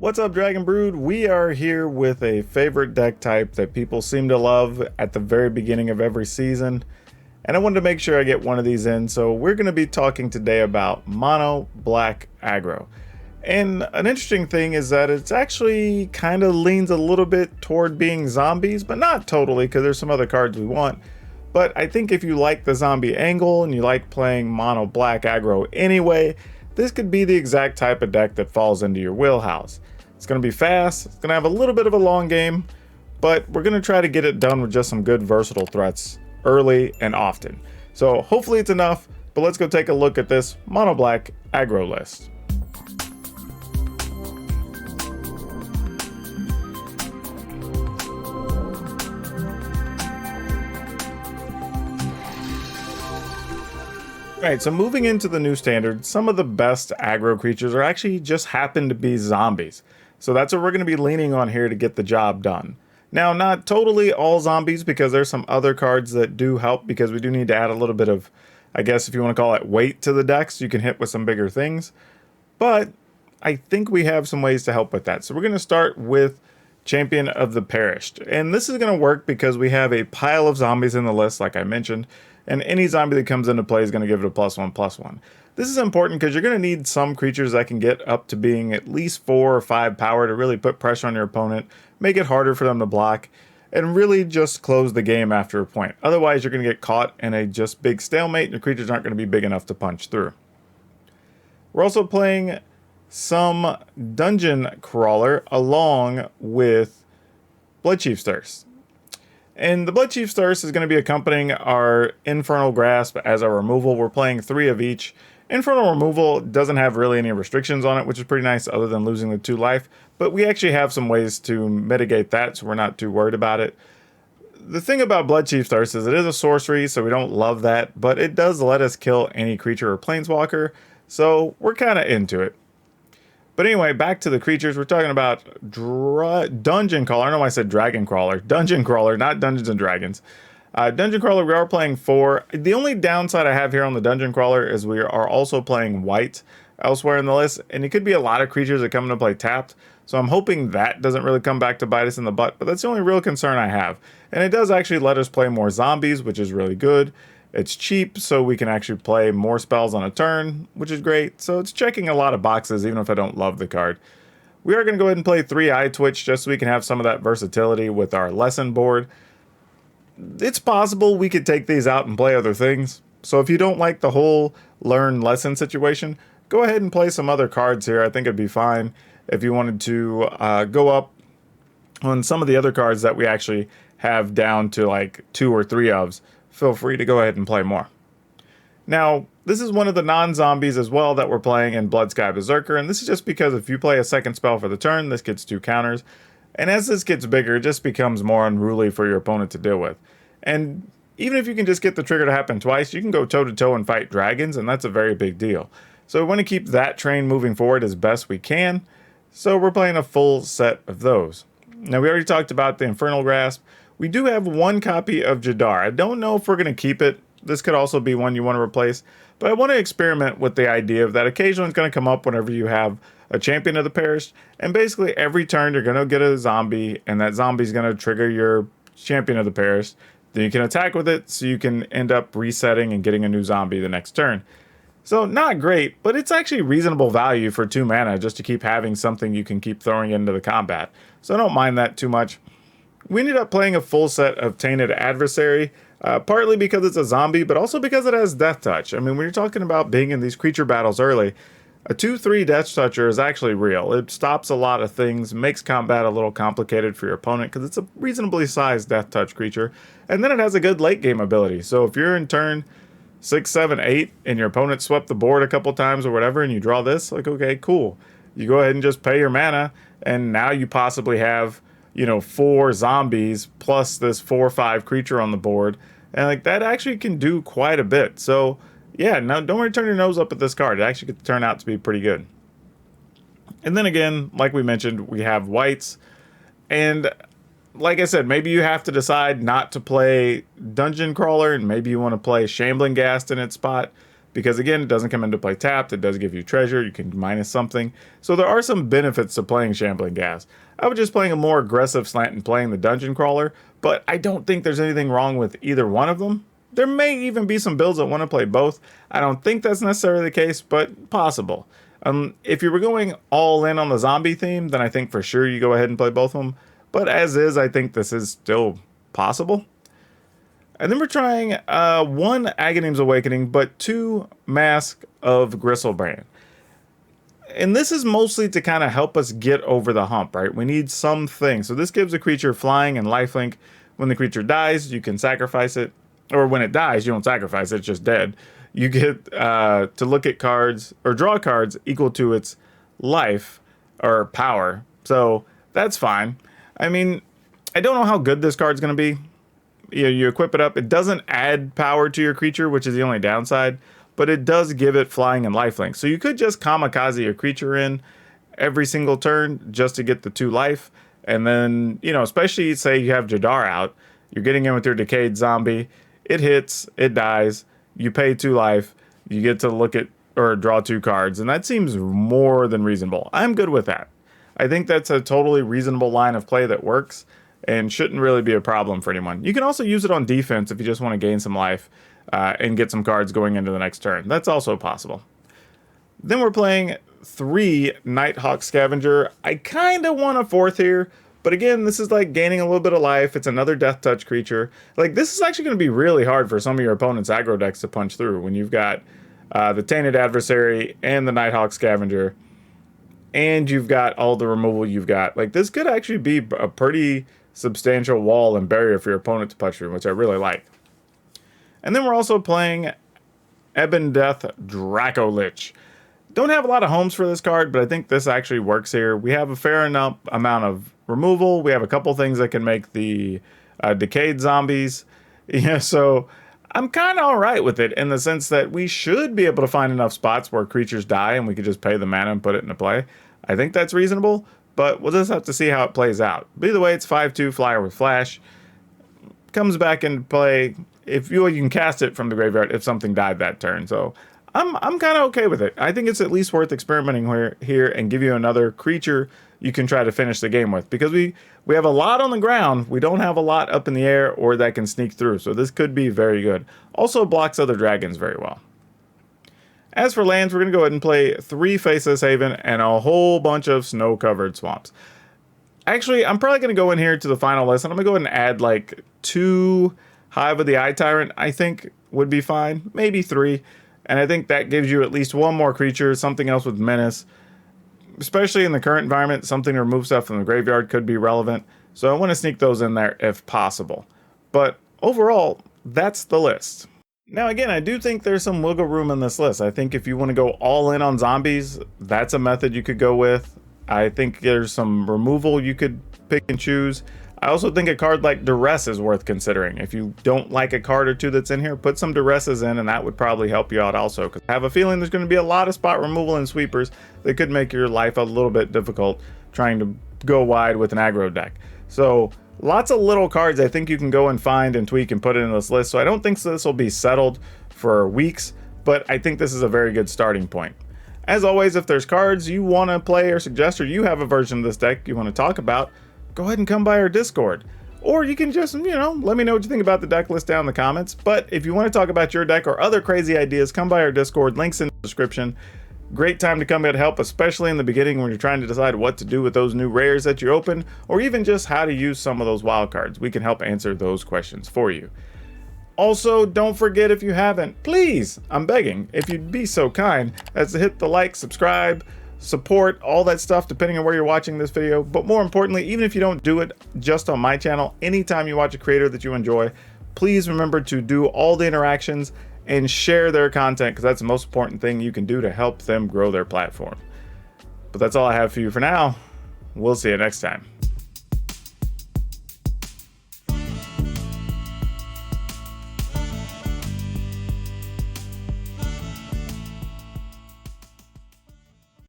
What's up, Dragon Brood? We are here with a favorite deck type that people seem to love at the very beginning of every season, and I wanted to make sure I get one of these in, so we're going to be talking today about Mono Black Aggro. And an interesting thing is that it's actually kind of leans a little bit toward being zombies, but not totally, because there's some other cards we want. But I think if you like the zombie angle and you like playing Mono Black Aggro anyway, this could be the exact type of deck that falls into your wheelhouse. It's going to be fast, it's going to have a little bit of a long game, but we're going to try to get it done with just some good versatile threats early and often. So hopefully it's enough, but let's go take a look at this Mono Black Aggro list. Alright, so moving into the new standard, some of the best aggro creatures are actually just happen to be zombies. So that's what we're going to be leaning on here to get the job done. Now, not totally all zombies, because there's some other cards that do help, because we do need to add a little bit of, I guess if you want to call it, weight to the deck, so you can hit with some bigger things. But I think we have some ways to help with that. So we're going to start with Champion of the Perished. And this is going to work because we have a pile of zombies in the list, like I mentioned, and any zombie that comes into play is going to give it a +1/+1. This is important because you're going to need some creatures that can get up to being at least 4 or 5 power to really put pressure on your opponent, make it harder for them to block, and really just close the game after a point. Otherwise, you're going to get caught in a just big stalemate, and your creatures aren't going to be big enough to punch through. We're also playing some Dungeon Crawler along with Bloodchief's Thirst. And the Bloodchief's Thirst is going to be accompanying our Infernal Grasp as our removal. We're playing 3 of each. Infernal removal doesn't have really any restrictions on it, which is pretty nice other than losing the 2 life. But we actually have some ways to mitigate that, so we're not too worried about it. The thing about Bloodchief's Thirst is it is a sorcery, so we don't love that. But it does let us kill any creature or planeswalker, so we're kind of into it. But anyway, back to the creatures. We're talking about Dungeon Crawler. I know I said Dragon Crawler. Dungeon Crawler, not Dungeons and Dragons. Dungeon Crawler, we are playing 4. The only downside I have here on the Dungeon Crawler is we are also playing white elsewhere in the list. And it could be a lot of creatures that come into play tapped. So I'm hoping that doesn't really come back to bite us in the butt. But that's the only real concern I have. And it does actually let us play more zombies, which is really good. It's cheap, so we can actually play more spells on a turn, which is great. So it's checking a lot of boxes, even if I don't love the card. We are going to go ahead and play 3 Eye Twitch, just so we can have some of that versatility with our lesson board. It's possible we could take these out and play other things. So if you don't like the whole learn lesson situation, go ahead and play some other cards here. I think it'd be fine if you wanted to go up on some of the other cards that we actually have down to like 2 or 3 ofs. Feel free to go ahead and play more. Now, this is one of the non-zombies as well that we're playing in Bloodsky Berserker, and this is just because if you play a second spell for the turn, this gets 2 counters, and as this gets bigger, it just becomes more unruly for your opponent to deal with. And even if you can just get the trigger to happen twice, you can go toe-to-toe and fight dragons, and that's a very big deal. So we want to keep that train moving forward as best we can, so we're playing a full set of those. Now, we already talked about the Infernal Grasp. We do have 1 copy of Jadar. I don't know if we're going to keep it. This could also be one you want to replace. But I want to experiment with the idea of that occasionally it's going to come up whenever you have a Champion of the Perished. And basically every turn you're going to get a zombie, and that zombie is going to trigger your Champion of the Perished. Then you can attack with it, so you can end up resetting and getting a new zombie the next turn. So not great, but it's actually reasonable value for 2 mana just to keep having something you can keep throwing into the combat. So I don't mind that too much. We ended up playing a full set of Tainted Adversary, partly because it's a zombie, but also because it has Death Touch. I mean, when you're talking about being in these creature battles early, a 2/3 Death Toucher is actually real. It stops a lot of things, makes combat a little complicated for your opponent because it's a reasonably sized Death Touch creature, and then it has a good late game ability. So if you're in turn 6, 7, 8, and your opponent swept the board a couple times or whatever, and you draw this, like, okay, cool. You go ahead and just pay your mana, and now you possibly have 4 zombies plus this 4/5 creature on the board, and like that actually can do quite a bit. So yeah, no, don't really turn your nose up at this card. It actually could turn out to be pretty good. And then again, like we mentioned, we have whites, and like I said, maybe you have to decide not to play Dungeon Crawler, and maybe you want to play Shambling Ghast in its spot. because again, it doesn't come into play tapped. It does give you treasure. You can minus something. So there are some benefits to playing Shambling Gas. I was just playing a more aggressive slant and playing the Dungeon Crawler, but I don't think there's anything wrong with either one of them. There may even be some builds that want to play both. I don't think that's necessarily the case, but possible. If you were going all in on the zombie theme, then I think for sure you go ahead and play both of them. But as is, I think this is still possible. And then we're trying 1 Aghanim's Awakening, but 2 Mask of Gristlebrand. And this is mostly to kind of help us get over the hump, right? We need something. So this gives a creature flying and lifelink. When the creature dies, you can sacrifice it. Or when it dies, you don't sacrifice it, it's just dead. You get to look at cards, or draw cards equal to its life, or power. So that's fine. I mean, I don't know how good this card's going to be. You equip it up. It doesn't add power to your creature, which is the only downside, but it does give it flying and lifelink. So you could just kamikaze your creature in every single turn just to get the 2 life. And then, especially say you have Jadar out, you're getting in with your Decayed Zombie. It hits, it dies, you pay 2 life, you get to look at or draw 2 cards, and that seems more than reasonable. I'm good with that. I think that's a totally reasonable line of play that works and shouldn't really be a problem for anyone. You can also use it on defense if you just want to gain some life and get some cards going into the next turn. That's also possible. Then we're playing 3 Nighthawk Scavenger. I kind of want a 4th here, but again, this is like gaining a little bit of life. It's another Death Touch creature. Like, this is actually going to be really hard for some of your opponent's aggro decks to punch through when you've got the Tainted Adversary and the Nighthawk Scavenger, and you've got all the removal you've got. Like, this could actually be a pretty substantial wall and barrier for your opponent to punch through, which I really like. And then we're also playing Ebon Death Draco Lich. Don't have a lot of homes for this card, but I think this actually works here. We have a fair enough amount of removal. We have a couple things that can make the Decayed Zombies. So I'm kind of all right with it in the sense that we should be able to find enough spots where creatures die and we could just pay the mana and put it into play. I think that's reasonable, but we'll just have to see how it plays out. But either way, it's 5/2 flyer with flash. Comes back into play if you can cast it from the graveyard if something died that turn. So I'm kind of okay with it. I think it's at least worth experimenting here and give you another creature you can try to finish the game with, because we have a lot on the ground. We don't have a lot up in the air or that can sneak through. So this could be very good. Also blocks other dragons very well. As for lands, we're going to go ahead and play 3 Faceless Haven and a whole bunch of snow-covered swamps. Actually, I'm probably going to go in here to the final list, and I'm going to go ahead and add like 2 Hive of the Eye Tyrant, I think would be fine. Maybe 3. And I think that gives you at least 1 more creature, something else with Menace. Especially in the current environment, something to remove stuff from the graveyard could be relevant. So I want to sneak those in there if possible. But overall, that's the list. Now again, I do think there's some wiggle room in this list. I think if you want to go all in on zombies, that's a method you could go with. I think there's some removal you could pick and choose. I also think a card like Duress is worth considering. If you don't like a card or 2 that's in here, put some Duresses in, and that would probably help you out also. Because I have a feeling there's going to be a lot of spot removal and sweepers that could make your life a little bit difficult trying to go wide with an aggro deck. So lots of little cards I think you can go and find and tweak and put in this list. So I don't think this will be settled for weeks, but I think this is a very good starting point. As always, if there's cards you want to play or suggest, or you have a version of this deck you want to talk about, go ahead and come by our Discord. Or you can just, let me know what you think about the deck list down in the comments. But if you want to talk about your deck or other crazy ideas, come by our Discord. Links in the description. Great time to come get help, especially in the beginning when you're trying to decide what to do with those new rares that you open, or even just how to use some of those wild cards. We can help answer those questions for you. Also, don't forget, if you haven't, please, I'm begging, if you'd be so kind as to hit the like, subscribe, support, all that stuff depending on where you're watching this video. But more importantly, even if you don't do it just on my channel, anytime you watch a creator that you enjoy, please remember to do all the interactions and share their content, because that's the most important thing you can do to help them grow their platform. But that's all I have for you for now. We'll see you next time.